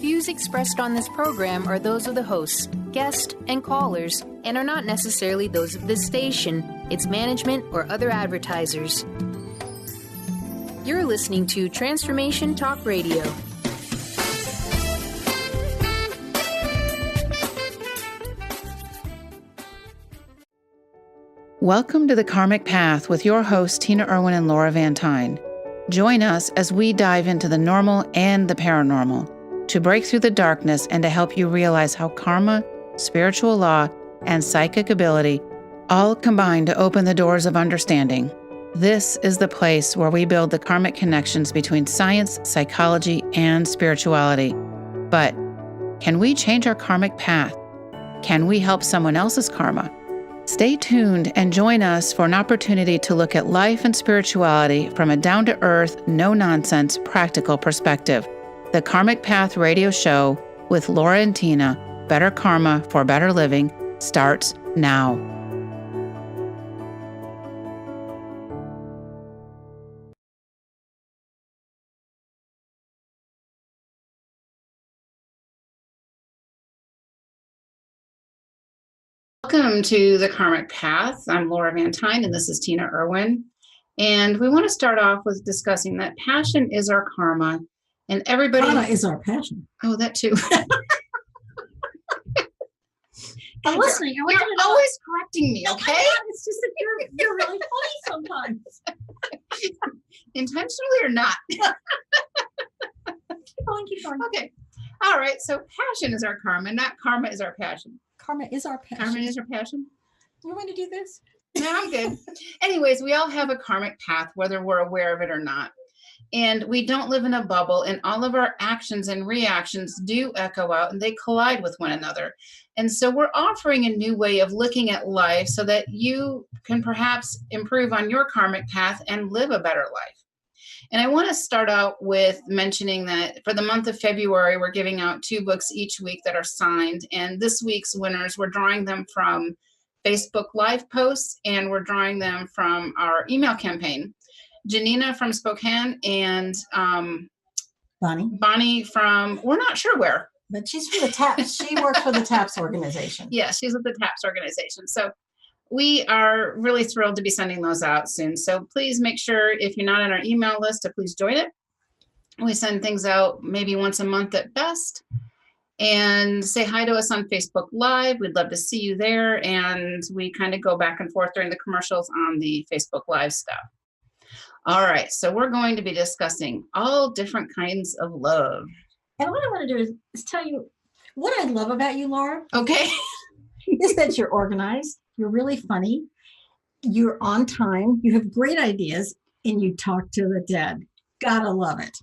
views expressed on this program are those of the hosts, guests, and callers, and are not necessarily those of this station, its management, or other advertisers. You're listening to Transformation Talk Radio. Welcome to the Karmic Path with your hosts, Tina Erwin and Laura Van Tyne. Join us as we dive into the normal and the paranormal to break through the darkness and to help you realize how karma, spiritual law, and psychic ability all combine to open the doors of understanding. This is the place where we build the karmic connections between science, psychology, and spirituality. But can we change our karmic path? Can we help someone else's karma? Stay tuned and join us for an opportunity to look at life and spirituality from a down-to-earth, no-nonsense, practical perspective. The Karmic Path radio show with Laura and Tina, Better Karma for Better Living, starts now. Welcome to the Karmic Path. I'm Laura Van Tyne, and this is Tina Erwin. And we want to start off with discussing that passion is our karma, and everybody... Karma is our passion. Oh, that too. I'm listening. You're always correcting me, okay? It's just that you're really funny sometimes. Intentionally or not? Keep going. Okay. All right. So passion is our karma, not karma is our passion. Karma is our passion. Karma is our passion? You want me to do this? No, I'm good. Anyways, we all have a karmic path, whether we're aware of it or not. And we don't live in a bubble, and all of our actions and reactions do echo out and they collide with one another. And so we're offering a new way of looking at life so that you can perhaps improve on your karmic path and live a better life. And I want to start out with mentioning that for the month of February, we're giving out 2 books each week that are signed. And this week's winners, we're drawing them from Facebook Live posts, and we're drawing them from our email campaign. Janina from Spokane and Bonnie from, we're not sure where. But she's from the TAPS. She works for the TAPS organization. Yeah, she's with the TAPS organization. So we are really thrilled to be sending those out soon. So please make sure, if you're not on our email list, to please join it. We send things out maybe once a month at best. And say hi to us on Facebook Live. We'd love to see you there. And we kind of go back and forth during the commercials on the Facebook Live stuff. All right. So we're going to be discussing all different kinds of love. And what I want to do is tell you what I love about you, Laura. Okay. Is that you're organized. You're really funny. You're on time. You have great ideas, and you talk to the dead. Gotta love it.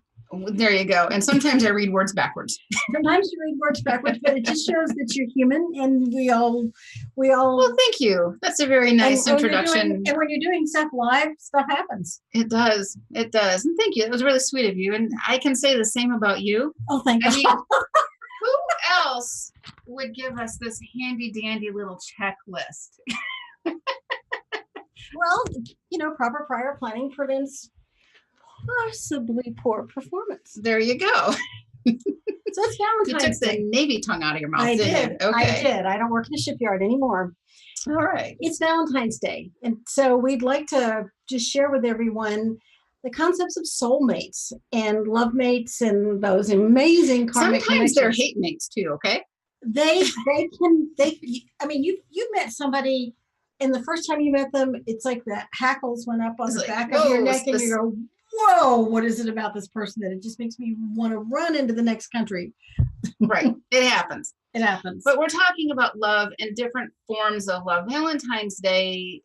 There you go. And sometimes I read words backwards. Sometimes you read words backwards, but it just shows that you're human, and we all. Well, thank you. That's a very nice introduction. And when you're doing stuff live, stuff happens. It does. It does. And thank you. It was really sweet of you. And I can say the same about you. Oh, thank you. Who else would give us this handy dandy little checklist? Well, proper prior planning prevents possibly poor performance. There you go. So it's Valentine's Day. You took the Navy tongue out of your mouth. I did. Okay. I did. I don't work in a shipyard anymore. All right. It's Valentine's Day. And so we'd like to just share with everyone the concepts of soulmates and love mates and those amazing karmic Sometimes they're hate mates too, okay? You met somebody, and the first time you met them, it's like the hackles went up on the back of your neck, and you go, whoa, what is it about this person that it just makes me want to run into the next country? Right. It happens. It happens. But we're talking about love and different forms of love. Valentine's Day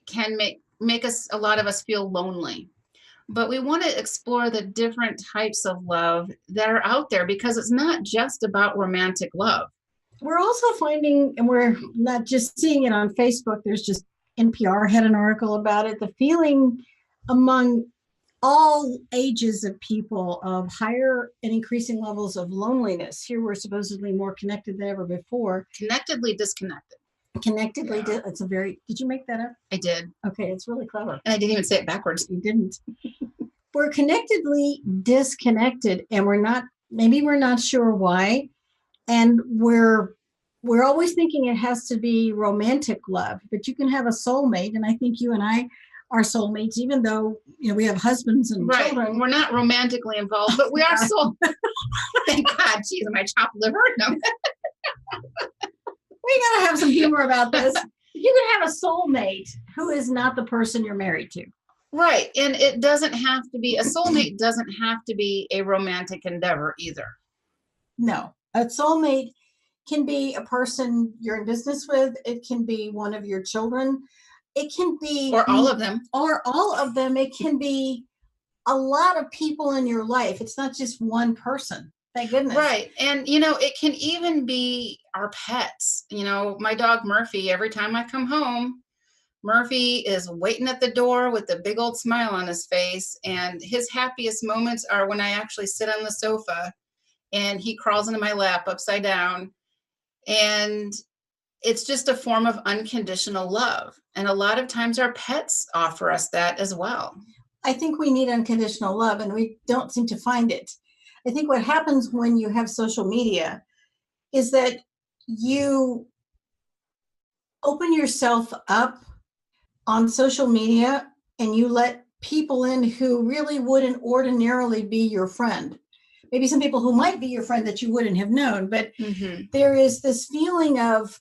can make a lot of us feel lonely. But we want to explore the different types of love that are out there, because it's not just about romantic love. We're also finding, and we're not just seeing it on Facebook, there's just NPR had an article about it, the feeling among all ages of people of higher and increasing levels of loneliness. Here we're supposedly more connected than ever before. Connectedly disconnected. It's a very, did you make that up? I did. Okay, it's really clever. And I didn't even say it backwards. You didn't. We're connectedly disconnected, and we're not maybe we're not sure why, and we're always thinking it has to be romantic love, but you can have a soulmate, and I think you and I are soulmates, even though we have husbands and Right. children. We're not romantically involved, but we are soul. Thank God. Jeez, my chopped liver. No. We gotta have some humor about this. You can have a soulmate who is not the person you're married to. Right. And it doesn't have to be, a soulmate doesn't have to be a romantic endeavor either. No, a soulmate can be a person you're in business with. It can be one of your children. It can be, or all of them. It can be a lot of people in your life. It's not just one person. Thank goodness. Right. And, it can even be our pets. My dog Murphy, every time I come home, Murphy is waiting at the door with a big old smile on his face. And his happiest moments are when I actually sit on the sofa and he crawls into my lap upside down. And it's just a form of unconditional love. And a lot of times our pets offer us that as well. I think we need unconditional love, and we don't seem to find it. I think what happens when you have social media is that you open yourself up on social media and you let people in who really wouldn't ordinarily be your friend. Maybe some people who might be your friend that you wouldn't have known, but there is this feeling of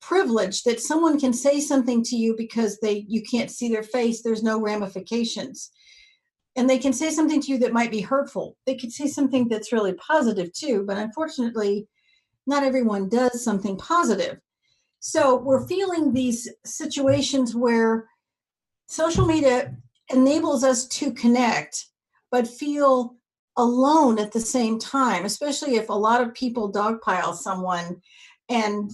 privilege that someone can say something to you because you can't see their face. There's no ramifications. And they can say something to you that might be hurtful. They could say something that's really positive too, but unfortunately, not everyone does something positive. So we're feeling these situations where social media enables us to connect, but feel alone at the same time, especially if a lot of people dogpile someone and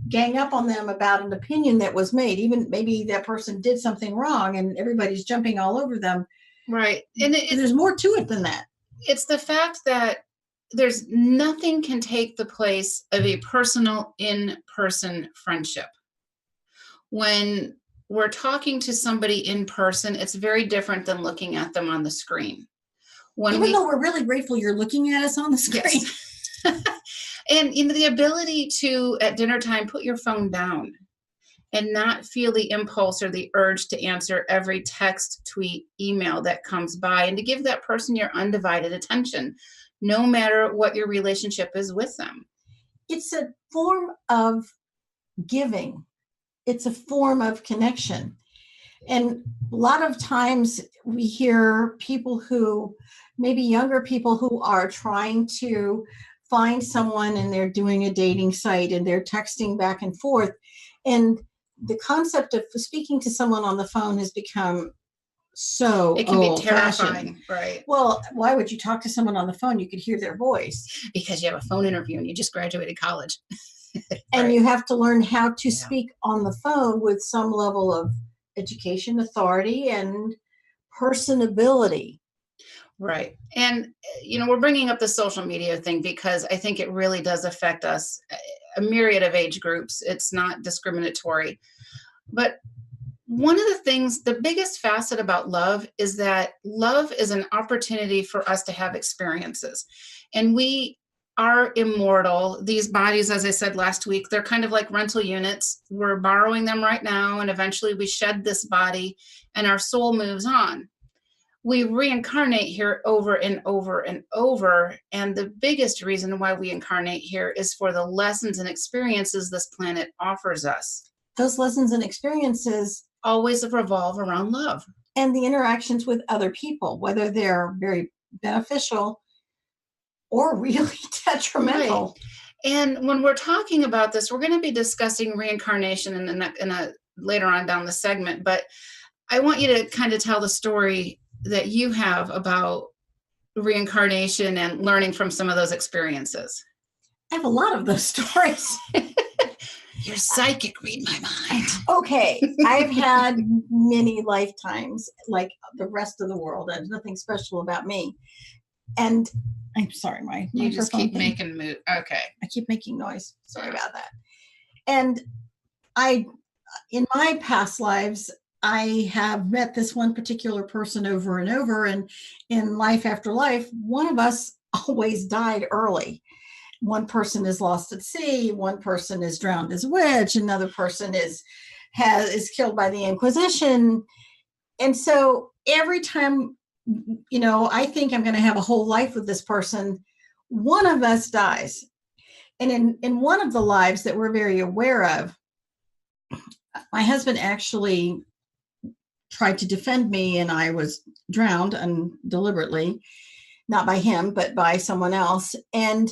gang up on them about an opinion that was made. Even maybe that person did something wrong and everybody's jumping all over them. Right. And there's more to it than that. It's the fact that there's nothing can take the place of a personal in-person friendship. When we're talking to somebody in person, it's very different than looking at them on the screen. Even though we're really grateful you're looking at us on the screen. Yes. And the ability to, at dinner time, put your phone down and not feel the impulse or the urge to answer every text, tweet, email that comes by, and to give that person your undivided attention, no matter what your relationship is with them. It's a form of giving. It's a form of connection. And a lot of times we hear people who, maybe younger people who are trying to find someone and they're doing a dating site and they're texting back and forth. And the concept of speaking to someone on the phone has become so it can be terrifying, right? Well, why would you talk to someone on the phone? You could hear their voice. Because you have a phone interview and you just graduated college. And right. You have to learn how to speak on the phone with some level of education, authority, and personability. Right. And, we're bringing up the social media thing because I think it really does affect us, a myriad of age groups. It's not discriminatory. But one of the things, the biggest facet about love is that love is an opportunity for us to have experiences. And we are immortal. These bodies, as I said last week, they're kind of like rental units. We're borrowing them right now, and eventually we shed this body and our soul moves on. We reincarnate here over and over and over. And the biggest reason why we incarnate here is for the lessons and experiences this planet offers us. Those lessons and experiences always revolve around love. And the interactions with other people, whether they're very beneficial or really detrimental. Right. And when we're talking about this, we're going to be discussing reincarnation in a later on down the segment. But I want you to kind of tell the story that you have about reincarnation and learning from some of those experiences. I have a lot of those stories. You're psychic, read my mind. Okay. I've had many lifetimes, like the rest of the world. There's nothing special about me. And I'm sorry, you just keep making mood. Okay. I keep making noise. Sorry about that. And in my past lives, I have met this one particular person over and over, and in life after life, one of us always died early. One person is lost at sea, one person is drowned as a witch, another person is killed by the Inquisition. And so every time, I think I'm going to have a whole life with this person, one of us dies. And in one of the lives that we're very aware of, my husband actually tried to defend me, and I was drowned deliberately, not by him, but by someone else. And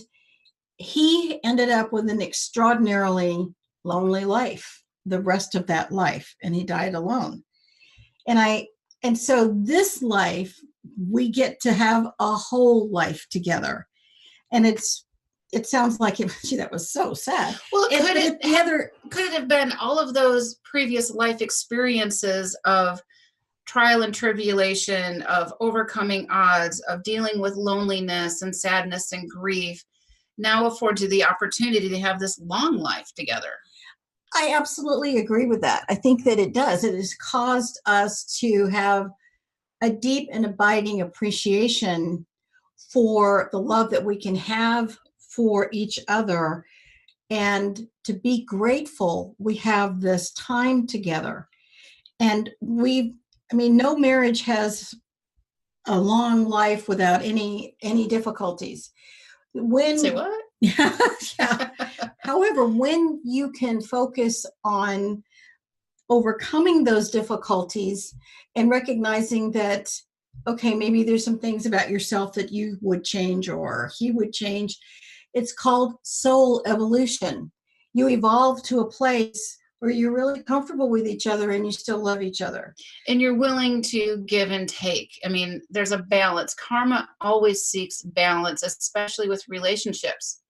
he ended up with an extraordinarily lonely life, the rest of that life, and he died alone. And so this life, we get to have a whole life together. And it sounds like gee, that was so sad. Well, could it have been all of those previous life experiences of trial and tribulation, of overcoming odds, of dealing with loneliness and sadness and grief, now affords you the opportunity to have this long life together? I absolutely agree with that. I think that it does. It has caused us to have a deep and abiding appreciation for the love that we can have for each other, and to be grateful we have this time together. And no marriage has a long life without any difficulties. Say what? Yeah. However, when you can focus on overcoming those difficulties and recognizing that, okay, maybe there's some things about yourself that you would change or he would change, it's called soul evolution. You evolve to a place where you're really comfortable with each other and you still love each other. And you're willing to give and take. I mean, there's a balance. Karma always seeks balance, especially with relationships.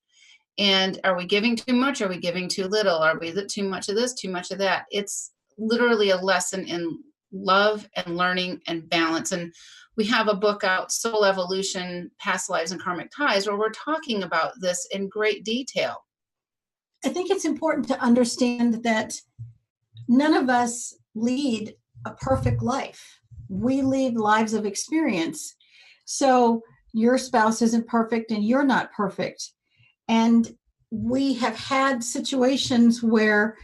And are we giving too much? Are we giving too little? Are we too much of this, too much of that? It's literally a lesson in love and learning and balance. And we have a book out, Soul Evolution, Past Lives and Karmic Ties, where we're talking about this in great detail. I think it's important to understand that none of us lead a perfect life. We lead lives of experience. So your spouse isn't perfect and you're not perfect. And we have had situations where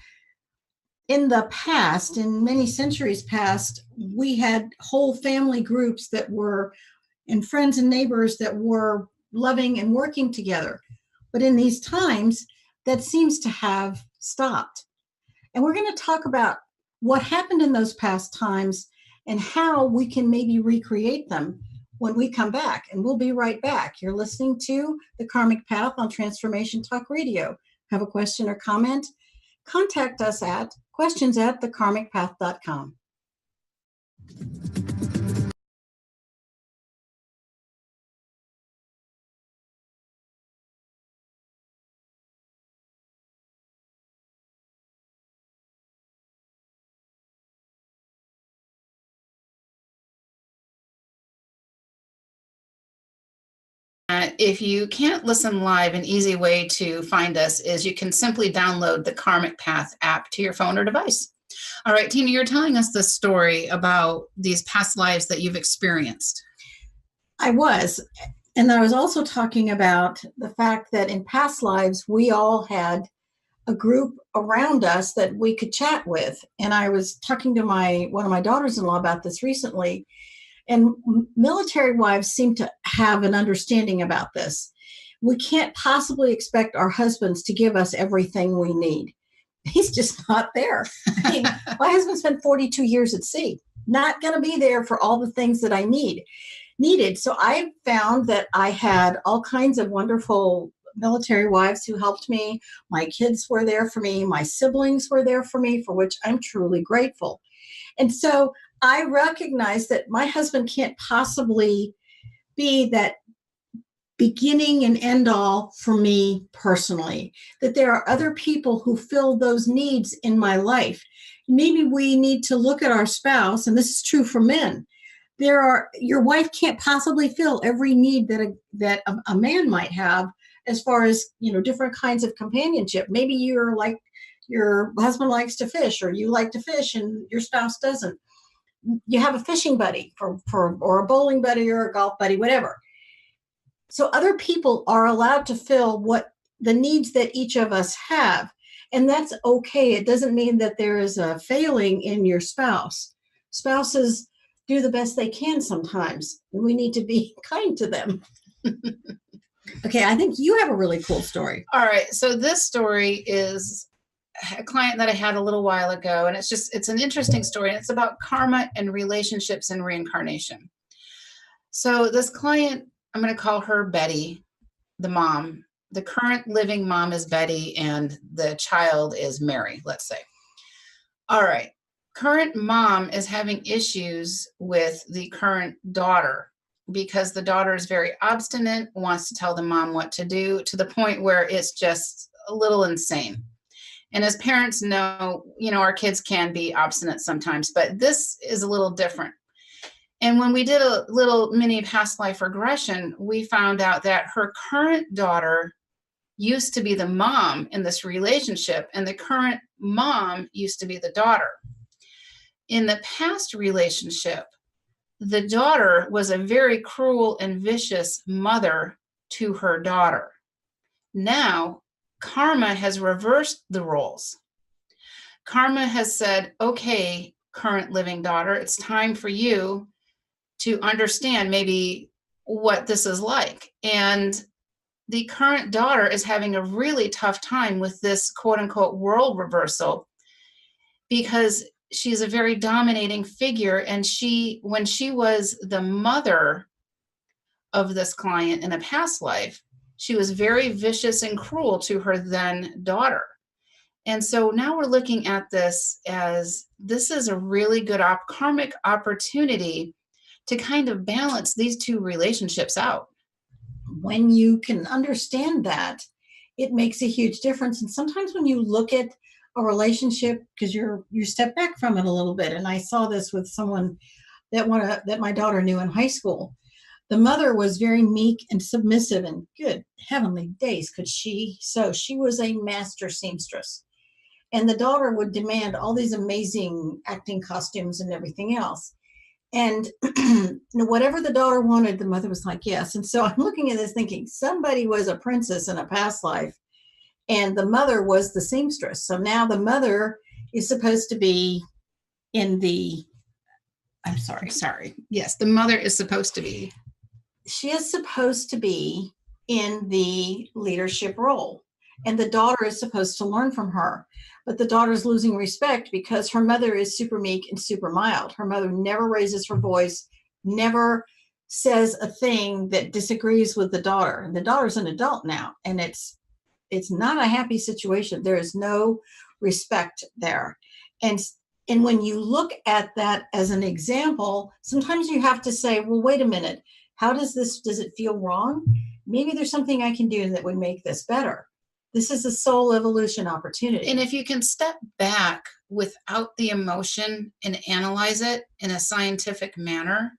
in the past, in many centuries past, we had whole family groups that were, and friends and neighbors that were loving and working together. But in these times, that seems to have stopped. And we're going to talk about what happened in those past times and how we can maybe recreate them when we come back. And we'll be right back. You're listening to The Karmic Path on Transformation Talk Radio. Have a question or comment? Contact us at questions@thekarmicpath.com. If you can't listen live, an easy way to find us is you can simply download the Karmic Path app to your phone or device. All right, Tina, you're telling us this story about these past lives that you've experienced. I was. And I was also talking about the fact that in past lives, we all had a group around us that we could chat with. And I was talking to one of my daughters-in-law about this recently. And military wives seem to have an understanding about this. We can't possibly expect our husbands to give us everything we need. He's just not there. I mean, my husband spent 42 years at sea, not going to be there for all the things that I needed. So I found that I had all kinds of wonderful military wives who helped me. My kids were there for me. My siblings were there for me, for which I'm truly grateful. And so I recognize that my husband can't possibly be that beginning and end all for me personally, that there are other people who fill those needs in my life. Maybe we need to look at our spouse, and this is true for men. Your wife can't possibly fill every need that a man might have as far as, different kinds of companionship. Maybe you're like, your husband likes to fish, or you like to fish and your spouse doesn't. You have a fishing buddy or a bowling buddy or a golf buddy, whatever. So other people are allowed to fill what the needs that each of us have. And that's okay. It doesn't mean that there is a failing in your spouse. Spouses do the best they can sometimes. And we need to be kind to them. Okay, I think you have a really cool story. All right. So this story is a client that I had a little while ago, and it's an interesting story. And it's about karma and relationships and reincarnation. So this client, I'm going to call her Betty, the mom. The current living mom is Betty, and the child is Mary, let's say. All right. Current mom is having issues with the current daughter because the daughter is very obstinate, wants to tell the mom what to do, to the point where it's just a little insane. And as parents know, our kids can be obstinate sometimes, but this is a little different. And when we did a little mini past life regression, we found out that her current daughter used to be the mom in this relationship, and the current mom used to be the daughter. In the past relationship, the daughter was a very cruel and vicious mother to her daughter. Now, karma has reversed the roles. Karma has said, okay, current living daughter, it's time for you to understand maybe what this is like. And the current daughter is having a really tough time with this quote unquote world reversal because she's a very dominating figure. And when she was the mother of this client in a past life, she was very vicious and cruel to her then daughter. And so now we're looking at this as this is a really good karmic opportunity to kind of balance these two relationships out. When you can understand that, it makes a huge difference. And sometimes when you look at a relationship, because you step back from it a little bit, and I saw this with someone that my daughter knew in high school. The mother was very meek and submissive, and good heavenly days could she sew. She was a master seamstress. And the daughter would demand all these amazing acting costumes and everything else. And whatever the daughter wanted, the mother was like, yes. And so I'm looking at this thinking somebody was a princess in a past life, and the mother was the seamstress. So now the mother is supposed to be in the, I'm sorry. Yes, the mother is supposed to be. She is supposed to be in the leadership role. And the daughter is supposed to learn from her. But the daughter's losing respect because her mother is super meek and super mild. Her mother never raises her voice, never says a thing that disagrees with the daughter. And the daughter's an adult now, and it's not a happy situation. There is no respect there. And when you look at that as an example, sometimes you have to say, well, wait a minute. Does it feel wrong? Maybe there's something I can do that would make this better. This is a soul evolution opportunity. And if you can step back without the emotion and analyze it in a scientific manner,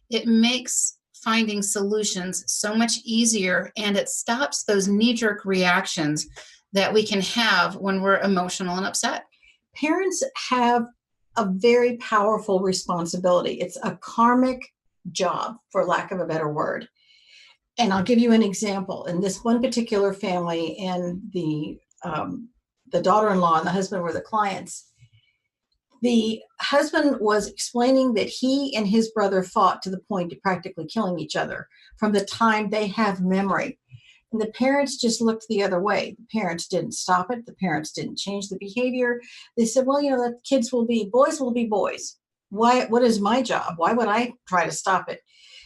it makes finding solutions so much easier, and it stops those knee-jerk reactions that we can have when we're emotional and upset. Parents have a very powerful responsibility. It's a karmic job, for lack of a better word. And I'll give you an example. In this one particular family, and the daughter-in-law and the husband were the clients. The husband was explaining that he and his brother fought to the point of practically killing each other from the time they have memory. And the parents just looked the other way. The parents didn't stop it. The parents didn't change the behavior. They said, well, the boys will be boys. Why? What is my job? Why would I try to stop it?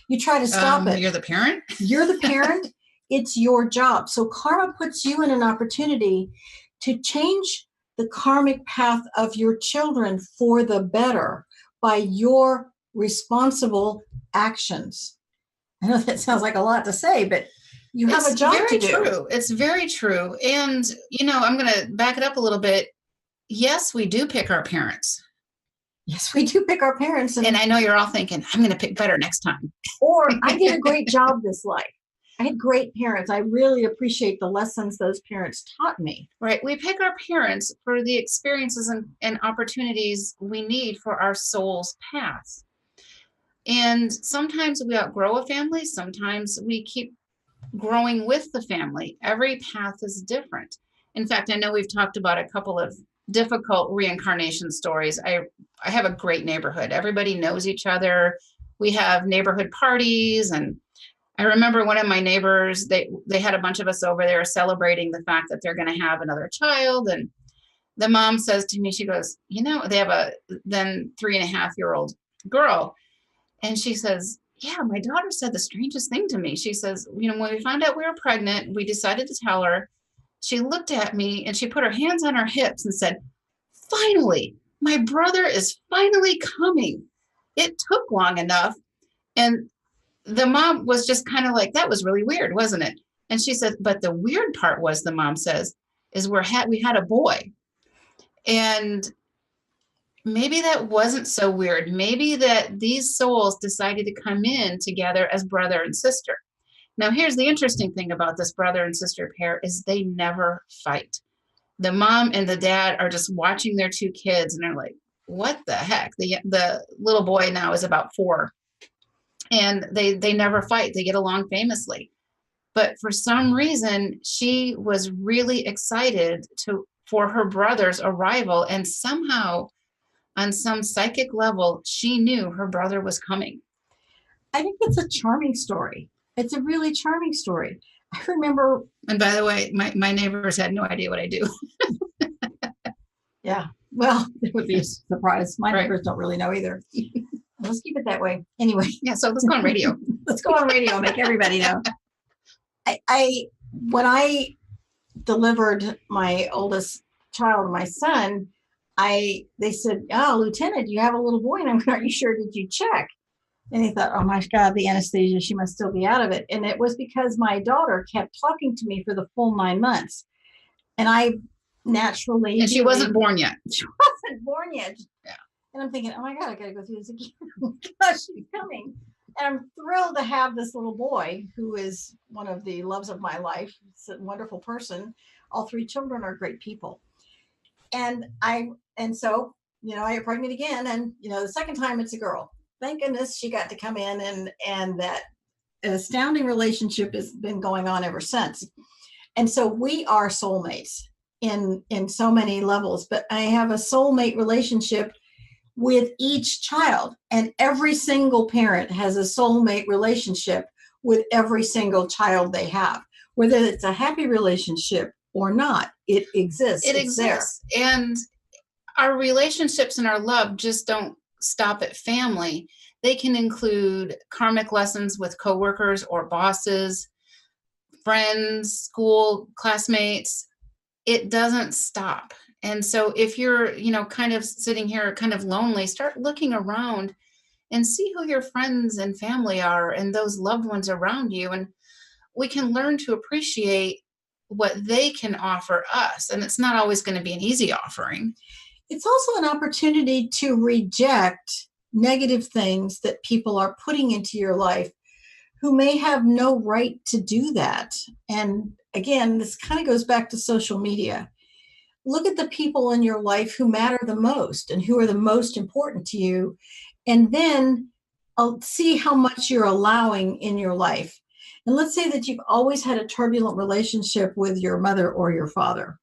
You try to stop it. You're the parent? You're the parent. It's your job. So karma puts you in an opportunity to change the karmic path of your children for the better by your responsible actions. I know that sounds like a lot to say, but you have a job to do. True. It's very true. And, I'm going to back it up a little bit. Yes, we do pick our parents. Yes, we do pick our parents. And I know you're all thinking, I'm going to pick better next time. Or I did a great job this life. I had great parents. I really appreciate the lessons those parents taught me. Right. We pick our parents for the experiences and opportunities we need for our soul's path. And sometimes we outgrow a family. Sometimes we keep growing with the family. Every path is different. In fact, I know we've talked about a couple of difficult reincarnation stories. I have a great neighborhood. Everybody knows each other. We have neighborhood parties, and I remember one of my neighbors, they had a bunch of us over there celebrating the fact that they're going to have another child. And the mom says to me, she goes, they have a then 3.5-year-old girl. And she says, yeah, my daughter said the strangest thing to me. She says, when we found out we were pregnant, we decided to tell her. She looked at me and she put her hands on her hips and said, finally, my brother is finally coming. It took long enough. And the mom was just kind of like, that was really weird, wasn't it? And she said, but the weird part was, the mom says, is we had a boy. And maybe that wasn't so weird. Maybe that these souls decided to come in together as brother and sister. Now, here's the interesting thing about this brother and sister pair is they never fight. The mom and the dad are just watching their two kids and they're like, what the heck? The little boy now is about 4, and they never fight. They get along famously. But for some reason, she was really excited for her brother's arrival, and somehow on some psychic level, she knew her brother was coming. I think it's a charming story. It's a really charming story. I remember. And by the way, my neighbors had no idea what I do. Yeah. Well, it would be a surprise. My neighbors don't really know either. Let's keep it that way. Anyway. Yeah. So let's go on radio. Let's go on radio. Make everybody know. When I delivered my oldest child, my son, they said, oh, Lieutenant, you have a little boy. And I'm like, are you sure? Did you check? And he thought, oh my God, the anesthesia, she must still be out of it. And it was because my daughter kept talking to me for the full 9 months. And I naturally. And she wasn't born yet. She wasn't born yet. Yeah. And I'm thinking, oh my God, I got to go through this again. Gosh, she's coming. And I'm thrilled to have this little boy who is one of the loves of my life. He's a wonderful person. All 3 children are great people. And so, I get pregnant again. And, the second time it's a girl. Thank goodness she got to come in, and that astounding relationship has been going on ever since. And so we are soulmates in so many levels, but I have a soulmate relationship with each child, and every single parent has a soulmate relationship with every single child they have, whether it's a happy relationship or not. It exists. It exists. And our relationships and our love just don't stop at family. They can include karmic lessons with coworkers or bosses, friends, school classmates. It doesn't stop. And so if you're, kind of sitting here kind of lonely, start looking around and see who your friends and family are and those loved ones around you. And we can learn to appreciate what they can offer us. And it's not always going to be an easy offering. It's also an opportunity to reject negative things that people are putting into your life who may have no right to do that. And again, this kind of goes back to social media. Look at the people in your life who matter the most and who are the most important to you. And then see how much you're allowing in your life. And let's say that you've always had a turbulent relationship with your mother or your father.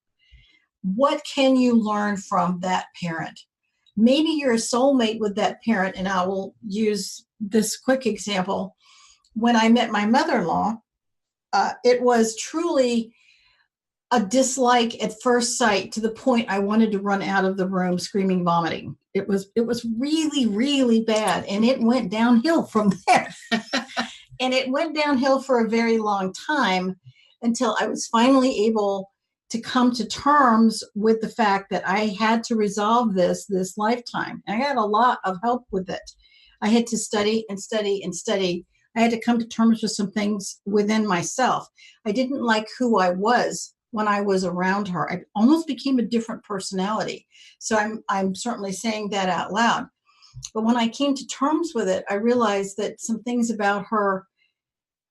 What can you learn from that parent? Maybe you're a soulmate with that parent. And I will use this quick example. When I met my mother-in-law, it was truly a dislike at first sight, to the point I wanted to run out of the room screaming, vomiting. It was really, really bad. And it went downhill from there. And it went downhill for a very long time until I was finally able to come to terms with the fact that I had to resolve this lifetime. I had a lot of help with it. I had to study and study and study. I had to come to terms with some things within myself. I didn't like who I was when I was around her. I almost became a different personality. So I'm certainly saying that out loud. But when I came to terms with it, I realized that some things about her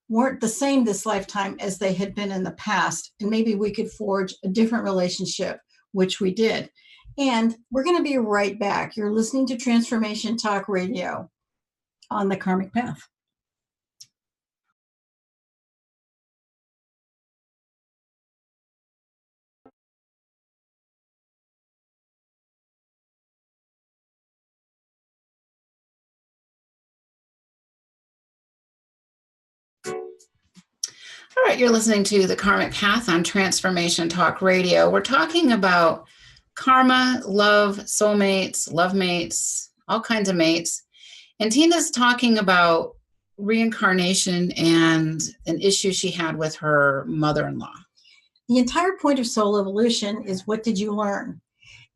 weren't the same this lifetime as they had been in the past. And maybe we could forge a different relationship, which we did. And we're going to be right back. You're listening to Transformation Talk Radio on the Karmic Path. All right, you're listening to The Karmic Path on Transformation Talk Radio. We're talking about karma, love, soulmates, love mates, all kinds of mates. And Tina's talking about reincarnation and an issue she had with her mother-in-law. The entire point of soul evolution is, what did you learn?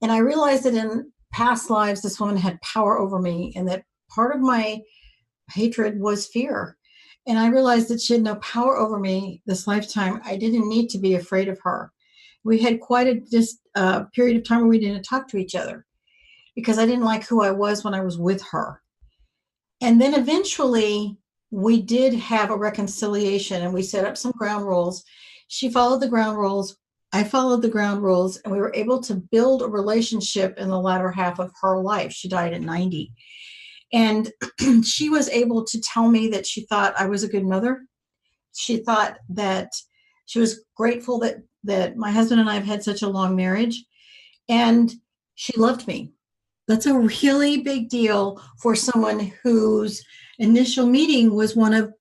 And I realized that in past lives, this woman had power over me, and that part of my hatred was fear. And I realized that she had no power over me this lifetime. I didn't need to be afraid of her. We had quite a period of time where we didn't talk to each other because I didn't like who I was when I was with her. And then eventually we did have a reconciliation, and we set up some ground rules. She followed the ground rules. I followed the ground rules, and we were able to build a relationship in the latter half of her life. She died at 90. And she was able to tell me that she thought I was a good mother. She thought that she was grateful that my husband and I have had such a long marriage, and she loved me. That's a really big deal for someone whose initial meeting was one of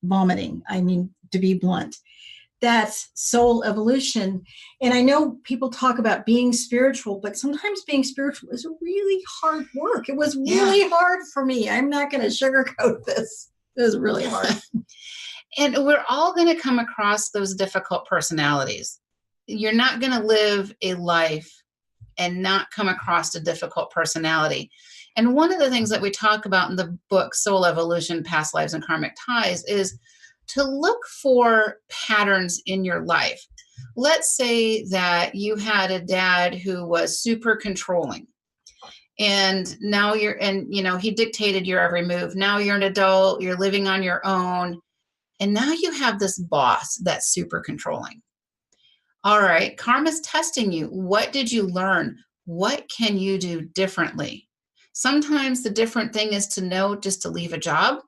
vomiting. I mean, to be blunt. That's soul evolution. And I know people talk about being spiritual, but sometimes being spiritual is really hard work. It was really hard for me. I'm not going to sugarcoat this. It was really hard. And we're all going to come across those difficult personalities. You're not going to live a life and not come across a difficult personality. And one of the things that we talk about in the book, Soul Evolution, Past Lives and Karmic Ties, is to look for patterns in your life. Let's say that you had a dad who was super controlling, and now he dictated your every move. Now you're an adult, you're living on your own, and now you have this boss that's super controlling. All right, karma's testing you. What did you learn? What can you do differently? Sometimes the different thing is to know just to leave a job.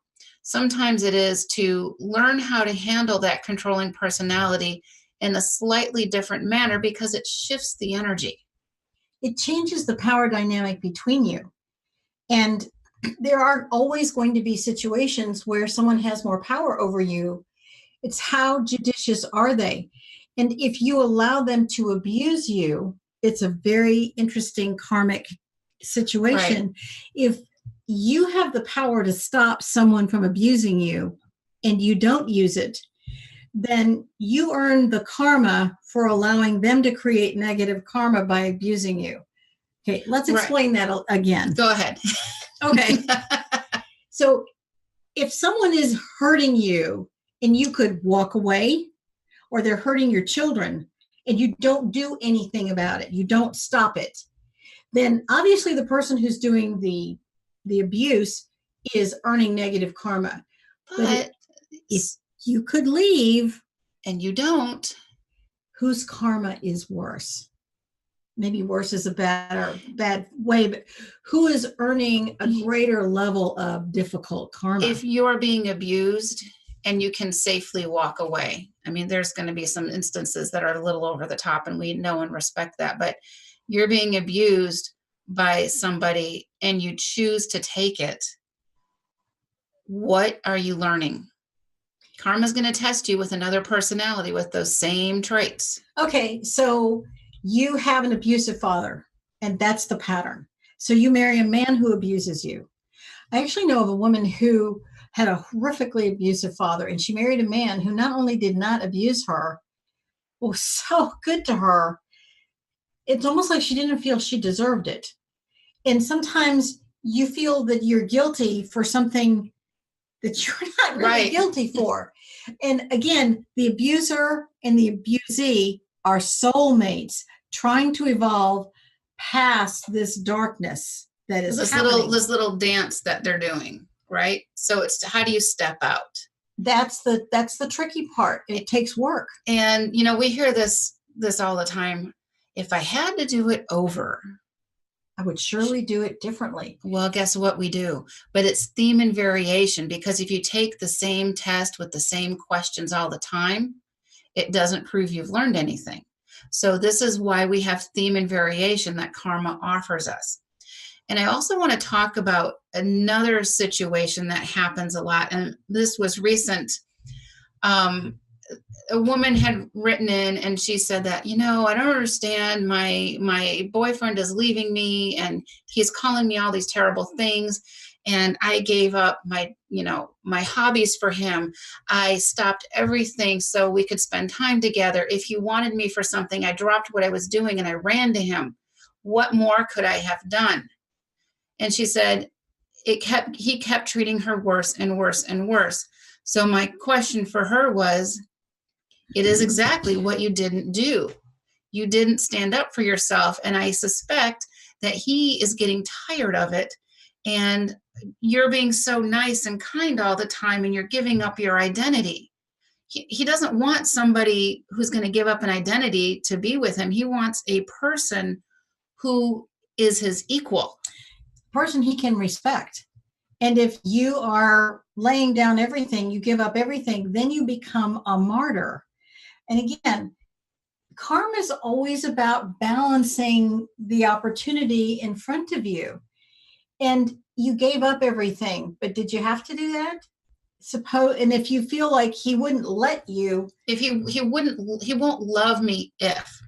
Sometimes it is to learn how to handle that controlling personality in a slightly different manner because it shifts the energy. It changes the power dynamic between you. And there are always going to be situations where someone has more power over you. It's how judicious are they? And if you allow them to abuse you, it's a very interesting karmic situation. Right. If you have the power to stop someone from abusing you and you don't use it, then you earn the karma for allowing them to create negative karma by abusing you. Okay, let's explain that again. Go ahead. Okay. So if someone is hurting you and you could walk away, or they're hurting your children and you don't do anything about it, you don't stop it, then obviously the person who's doing the abuse is earning negative karma. But if you could leave and you don't, whose karma is worse? Maybe worse is a bad way, but who is earning a greater level of difficult karma? If you're being abused and you can safely walk away. I mean, there's going to be some instances that are a little over the top, and we know and respect that, but you're being abused by somebody and you choose to take it. What are you learning? Karma's going to test you with another personality with those same traits. Okay, so you have an abusive father, and that's the pattern. So you marry a man who abuses you. I actually know of a woman who had a horrifically abusive father, and she married a man who not only did not abuse her, but was so good to her. It's almost like she didn't feel she deserved it. And sometimes you feel that you're guilty for something that you're not really guilty for. And again, the abuser and the abusee are soulmates trying to evolve past this darkness that is this little dance that they're doing, right? So it's how do you step out? That's the tricky part. It takes work. And we hear this all the time. If I had to do it over, I would surely do it differently. Well, guess what we do? But it's theme and variation, because if you take the same test with the same questions all the time, it doesn't prove you've learned anything. So this is why we have theme and variation that karma offers us. And I also want to talk about another situation that happens a lot. And this was recent. a woman had written in and she said that, I don't understand. My boyfriend is leaving me and he's calling me all these terrible things. And I gave up my hobbies for him. I stopped everything so we could spend time together. If he wanted me for something, I dropped what I was doing and I ran to him. What more could I have done? And she said, he kept treating her worse and worse and worse. So my question for her was, it is exactly what you didn't do. You didn't stand up for yourself. And I suspect that he is getting tired of it. And you're being so nice and kind all the time, and you're giving up your identity. He doesn't want somebody who's going to give up an identity to be with him. He wants a person who is his equal. Person he can respect. And if you are laying down everything, you give up everything, then you become a martyr. And again, karma is always about balancing the opportunity in front of you. And you gave up everything, but did you have to do that? And if you feel like he wouldn't let you, if he won't love me if.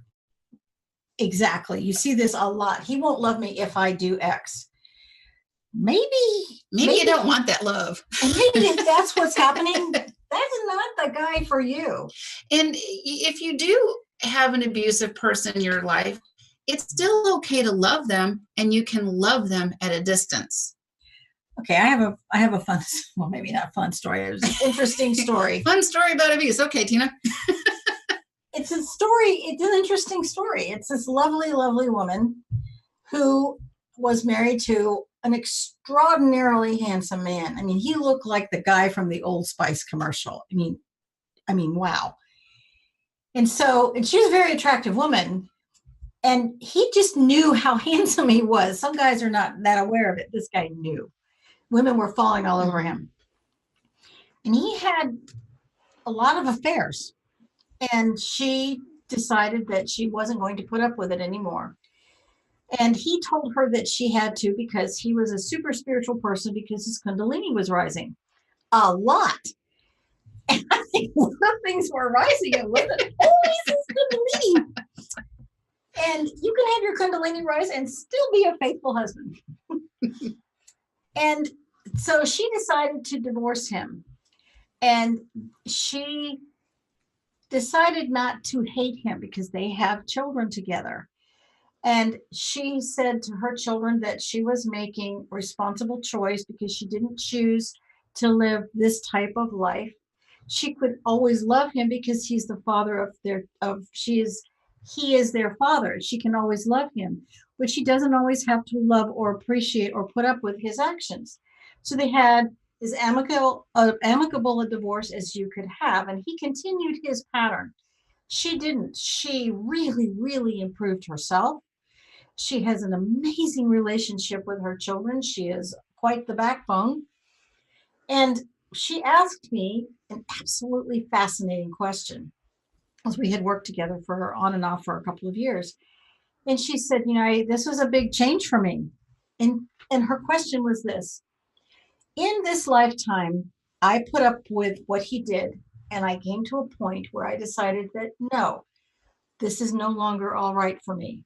Exactly. You see this a lot. He won't love me if I do X. Maybe you don't want that love. Maybe if that's what's happening, that's not the guy for you. And if you do have an abusive person in your life, it's still okay to love them, and you can love them at a distance. Okay, I have a fun, well, maybe not fun story. It was an interesting story. Fun story about abuse. Okay, Tina. It's a story. It's an interesting story. It's this lovely, lovely woman who was married to an extraordinarily handsome man. I mean, he looked like the guy from the Old Spice commercial. I mean, wow. And she was a very attractive woman. And he just knew how handsome he was. Some guys are not that aware of it. This guy knew. Women were falling all over him. And he had a lot of affairs. And she decided that she wasn't going to put up with it anymore. And he told her that she had to, because he was a super spiritual person, because his Kundalini was rising a lot. And I think one of the things were rising, it wasn't always his Kundalini. And you can have your Kundalini rise and still be a faithful husband. And so she decided to divorce him. And she decided not to hate him because they have children together. And she said to her children that she was making a responsible choice because she didn't choose to live this type of life. She could always love him because he's the father he is their father. She can always love him, but she doesn't always have to love or appreciate or put up with his actions. So they had as amicable a divorce as you could have, and he continued his pattern. She didn't. She really, really improved herself. She has an amazing relationship with her children. She is quite the backbone. And she asked me an absolutely fascinating question, as we had worked together for on and off for a couple of years. And she said, this was a big change for me. And her question was this: in this lifetime, I put up with what he did, and I came to a point where I decided that no, this is no longer all right for me.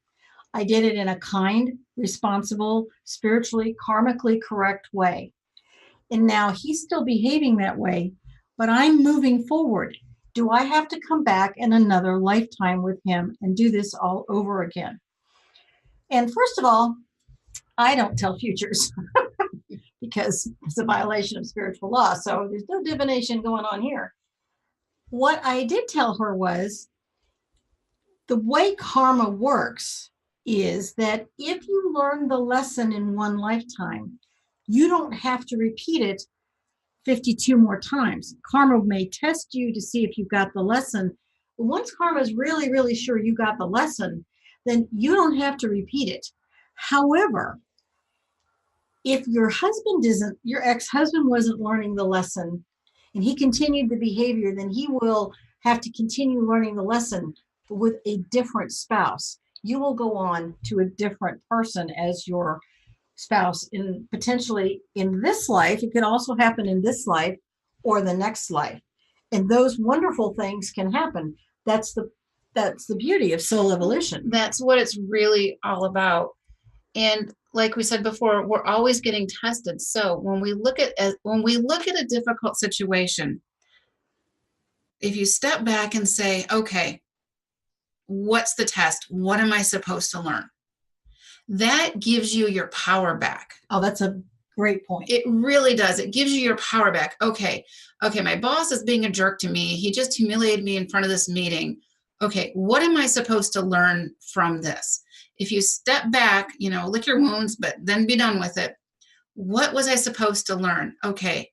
I did it in a kind, responsible, spiritually, karmically correct way. And now he's still behaving that way, but I'm moving forward. Do I have to come back in another lifetime with him and do this all over again? And first of all, I don't tell futures because it's a violation of spiritual law. So there's no divination going on here. What I did tell her was the way karma works is that if you learn the lesson in one lifetime, you don't have to repeat it 52 more times. Karma may test you to see if you got the lesson. But once karma is really, really sure you got the lesson, then you don't have to repeat it. However, if your ex-husband wasn't learning the lesson and he continued the behavior, then he will have to continue learning the lesson with a different spouse. You will go on to a different person as your spouse potentially in this life. It could also happen in this life or the next life. And those wonderful things can happen. That's the beauty of soul evolution. That's what it's really all about. And like we said before, we're always getting tested. So when we look at a difficult situation, if you step back and say, okay, what's the test? What am I supposed to learn? That gives you your power back. Oh, that's a great point. It really does. It gives you your power back. Okay, my boss is being a jerk to me. He just humiliated me in front of this meeting. Okay, what am I supposed to learn from this? If you step back, lick your wounds, but then be done with it. What was I supposed to learn? Okay,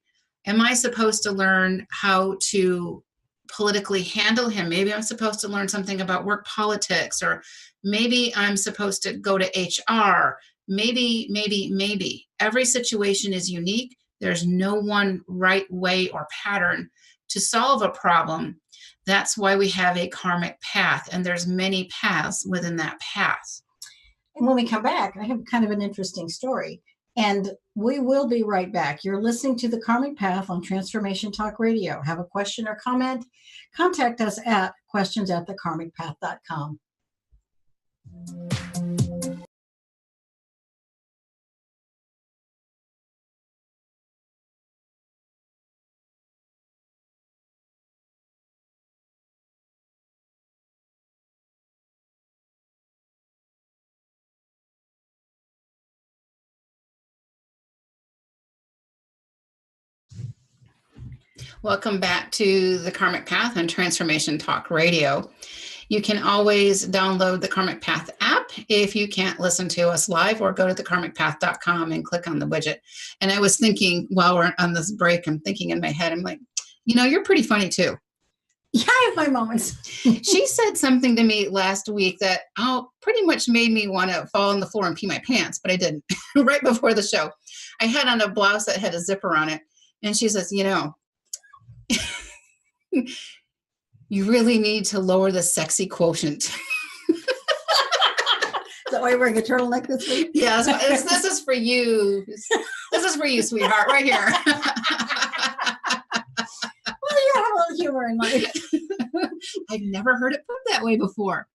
am I supposed to learn how to politically handle him? Maybe I'm supposed to learn something about work politics, or maybe I'm supposed to go to HR. Maybe. Every situation is unique. There's no one right way or pattern to solve a problem. That's why we have a karmic path, and there's many paths within that path. And when we come back, I have kind of an interesting story, and we will be right back. You're listening to the Karmic Path on Transformation Talk Radio. Have a question or comment? Contact us at questions@thekarmicpath.com. Welcome back to the Karmic Path on Transformation Talk Radio. You can always download the Karmic Path app if you can't listen to us live, or go to thekarmicpath.com and click on the widget. And I was thinking while we're on this break, I'm thinking in my head, I'm like, you're pretty funny too. Yeah, I have my moments. She said something to me last week that pretty much made me want to fall on the floor and pee my pants, but I didn't. Right before the show, I had on a blouse that had a zipper on it. And she says, you really need to lower the sexy quotient. Is that why you're wearing a turtleneck this week? Yes, this is for you. This is for you, sweetheart, right here. Well, you have a little humor in life. I've never heard it put that way before.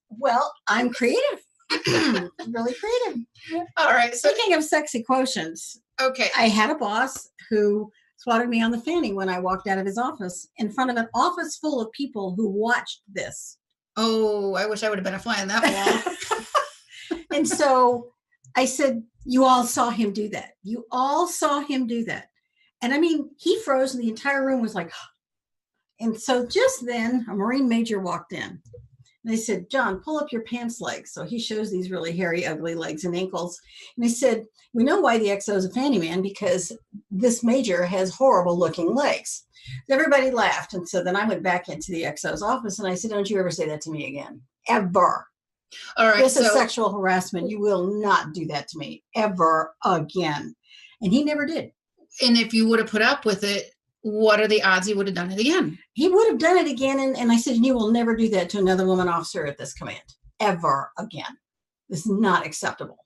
Well, I'm creative. Really creative. All right. So, speaking of sexy quotients, okay, I had a boss who swatted me on the fanny when I walked out of his office in front of an office full of people who watched this. Oh, I wish I would have been a fly on that wall. And so I said, you all saw him do that. You all saw him do that. And I mean, he froze and the entire room was like, and so just then a Marine major walked in. And they said, John, pull up your pants legs. So he shows these really hairy, ugly legs and ankles. And he said, we know why the XO is a fanny man, because this major has horrible looking legs. Everybody laughed. And so then I went back into the XO's office and I said, don't you ever say that to me again. Ever. All right. This is sexual harassment. You will not do that to me ever again. And he never did. And if you would have put up with it, what are the odds he would have done it again? He would have done it again. And I said, you will never do that to another woman officer at this command ever again. This is not acceptable.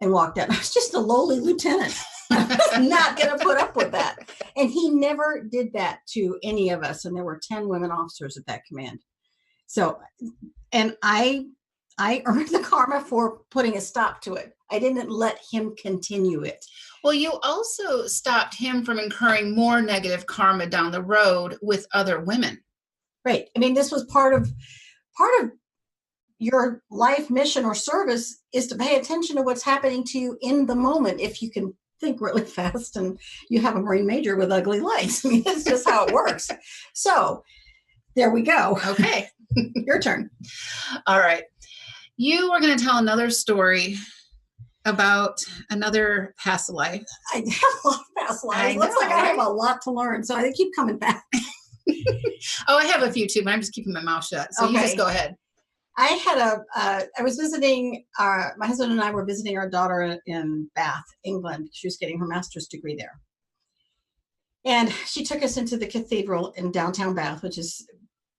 And walked out. I was just a lowly lieutenant. I was not going to put up with that. And he never did that to any of us. And there were 10 women officers at that command. So, and I earned the karma for putting a stop to it. I didn't let him continue it. Well, you also stopped him from incurring more negative karma down the road with other women. Right. I mean, this was part of your life mission or service, is to pay attention to what's happening to you in the moment. If you can think really fast and you have a Marine major with ugly legs. I mean, that's just how it works. So there we go. Okay. Your turn. All right. You were going to tell another story about another past life. I have a lot of past lives. Looks like I have a lot to learn, so I keep coming back. Oh, I have a few too, but I'm just keeping my mouth shut. So okay. You just go ahead. I was visiting, my husband and I were visiting our daughter in Bath, England. She was getting her master's degree there. And she took us into the cathedral in downtown Bath, which is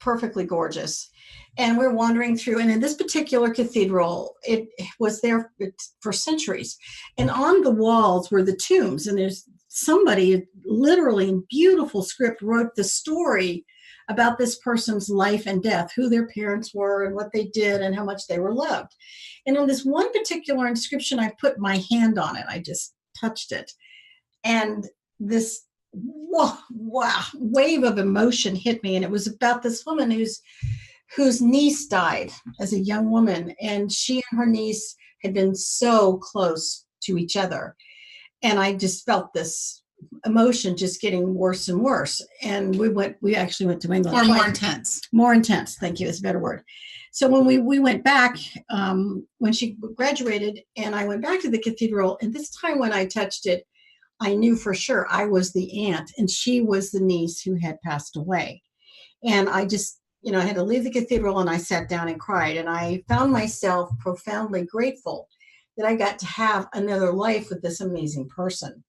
perfectly gorgeous. And we're wandering through, and in this particular cathedral, it was there for centuries. And on the walls were the tombs, and there's somebody literally in beautiful script wrote the story about this person's life and death, who their parents were and what they did and how much they were loved. And on this one particular inscription, I put my hand on it. I just touched it. And this wave of emotion hit me. And it was about this woman whose niece died as a young woman. And she and her niece had been so close to each other. And I just felt this emotion just getting worse and worse. And we actually went to England. Or more intense. More intense. Thank you. It's a better word. So when we went back, when she graduated, and I went back to the cathedral, and this time when I touched it, I knew for sure I was the aunt and she was the niece who had passed away. And I just, I had to leave the cathedral, and I sat down and cried. And I found myself profoundly grateful that I got to have another life with this amazing person.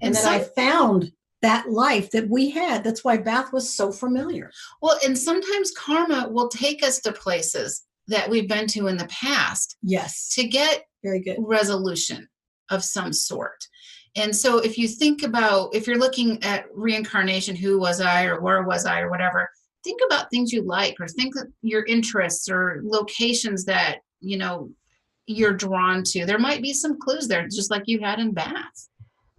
And that I found that life that we had. That's why Bath was so familiar. Well, and sometimes karma will take us to places that we've been to in the past. Yes. To get very good resolution of some sort. And so if you think about, if you're looking at reincarnation, who was I or where was I or whatever, think about things you like, or think of your interests or locations that, you're drawn to. There might be some clues there, just like you had in Bath.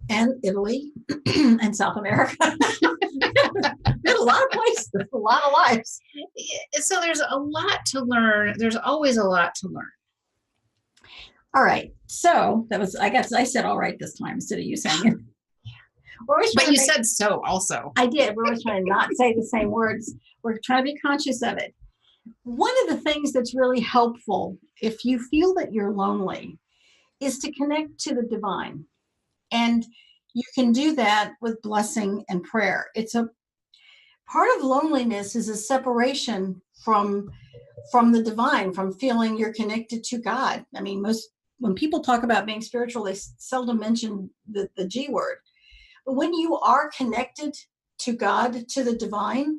And Italy and South America. There's a lot of places, a lot of lives. So there's a lot to learn. There's always a lot to learn. All right. So that was, I said all right this time instead of you saying it. But you said so also. I did. We're always trying to not say the same words. We're trying to be conscious of it. One of the things that's really helpful if you feel that you're lonely is to connect to the divine. And you can do that with blessing and prayer. It's a part of loneliness is a separation from the divine, from feeling you're connected to God. I mean, when people talk about being spiritual, they seldom mention the G word. But when you are connected to God, to the divine,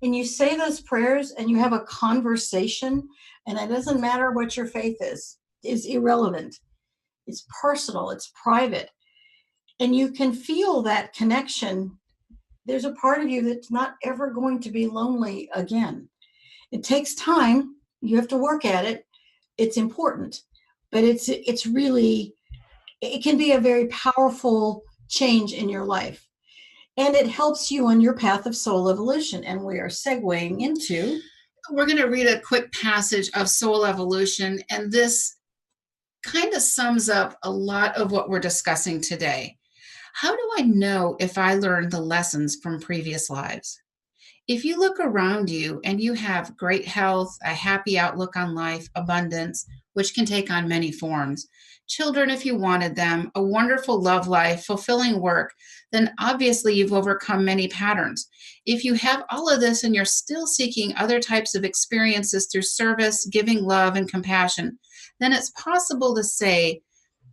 and you say those prayers and you have a conversation, and it doesn't matter what your faith is irrelevant. It's personal, it's private. And you can feel that connection. There's a part of you that's not ever going to be lonely again. It takes time. You have to work at it. It's important, but it's really, it can be a very powerful change in your life. And it helps you on your path of soul evolution. And we are segueing into. We're going to read a quick passage of Soul Evolution. And this kind of sums up a lot of what we're discussing today. How do I know if I learned the lessons from previous lives? If you look around you and you have great health, a happy outlook on life, abundance, which can take on many forms, children if you wanted them, a wonderful love life, fulfilling work, then obviously you've overcome many patterns. If you have all of this and you're still seeking other types of experiences through service, giving love and compassion, then it's possible to say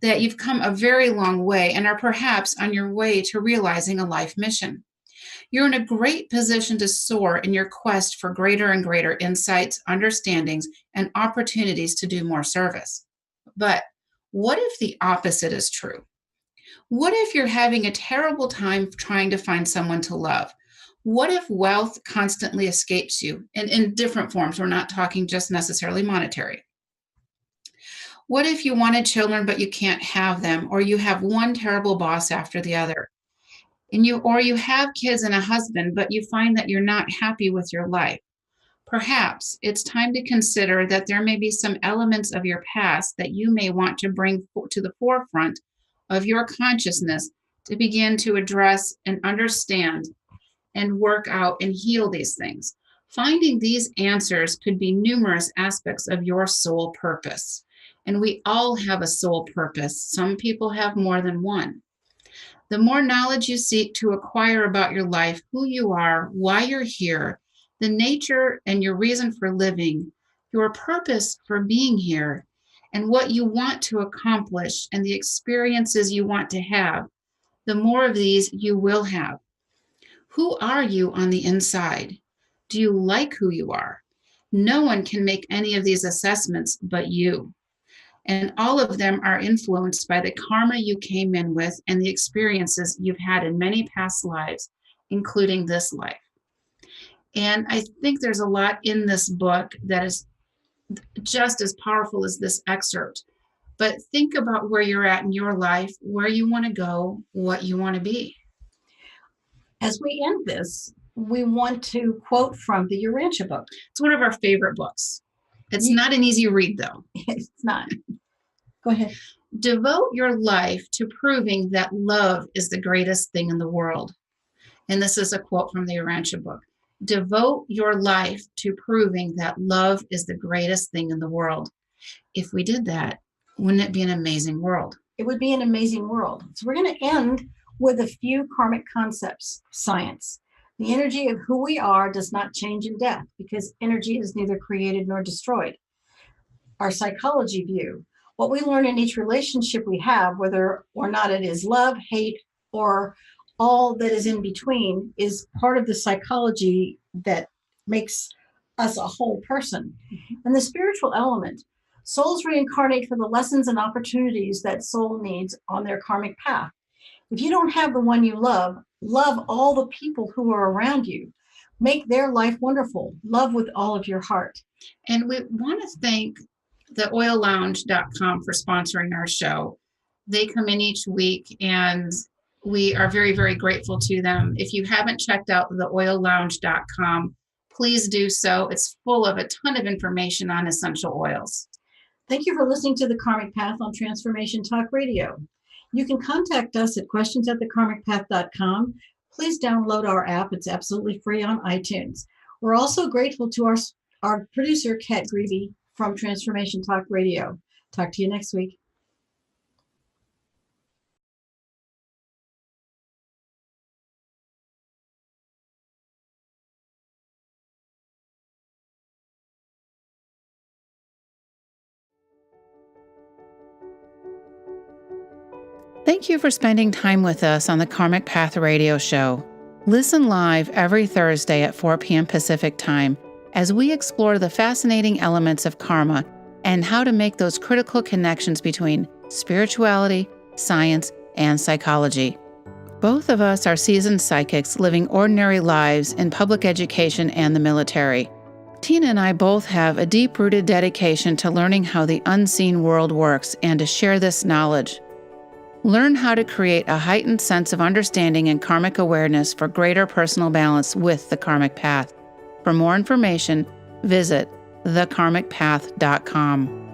that you've come a very long way and are perhaps on your way to realizing a life mission. You're in a great position to soar in your quest for greater and greater insights, understandings, and opportunities to do more service. But what if the opposite is true? What if you're having a terrible time trying to find someone to love? What if wealth constantly escapes you in different forms? We're not talking just necessarily monetary. What if you wanted children, but you can't have them, or you have one terrible boss after the other? Or you have kids and a husband, but you find that you're not happy with your life. Perhaps it's time to consider that there may be some elements of your past that you may want to bring to the forefront of your consciousness to begin to address and understand and work out and heal these things. Finding these answers could be numerous aspects of your soul purpose. And we all have a soul purpose. Some people have more than one. The more knowledge you seek to acquire about your life, who you are, why you're here, the nature and your reason for living, your purpose for being here, and what you want to accomplish and the experiences you want to have, the more of these you will have. Who are you on the inside? Do you like who you are? No one can make any of these assessments but you. And all of them are influenced by the karma you came in with and the experiences you've had in many past lives, including this life. And I think there's a lot in this book that is just as powerful as this excerpt. But think about where you're at in your life, where you want to go, what you want to be. As we end this, we want to quote from the Urantia book. It's one of our favorite books. It's not an easy read, though. It's not. Go ahead. Devote your life to proving that love is the greatest thing in the world. And this is a quote from the Urantia book. Devote your life to proving that love is the greatest thing in the world. If we did that, wouldn't it be an amazing world? It would be an amazing world. So we're going to end with a few karmic concepts. Science. The energy of who we are does not change in death because energy is neither created nor destroyed. Our psychology view. What we learn in each relationship we have, whether or not it is love, hate, or all that is in between, is part of the psychology that makes us a whole person. And the spiritual element. Souls reincarnate for the lessons and opportunities that soul needs on their karmic path. If you don't have the one you love, love all the people who are around you. Make their life wonderful. Love with all of your heart. And we want to thank the oillounge.com for sponsoring our show. They come in each week and we are very, very grateful to them. If you haven't checked out the oillounge.com, please do so. It's full of a ton of information on essential oils. Thank you for listening to The Karmic Path on Transformation Talk Radio. You can contact us at questions@thekarmicpath.com. Please download our app. It's absolutely free on iTunes. We're also grateful to our producer, Kat Greavy from Transformation Talk Radio. Talk to you next week. Thank you for spending time with us on the Karmic Path Radio Show. Listen live every Thursday at 4 p.m. Pacific Time as we explore the fascinating elements of karma and how to make those critical connections between spirituality, science, and psychology. Both of us are seasoned psychics living ordinary lives in public education and the military. Tina and I both have a deep-rooted dedication to learning how the unseen world works and to share this knowledge. Learn how to create a heightened sense of understanding and karmic awareness for greater personal balance with the Karmic Path. For more information, visit thekarmicpath.com.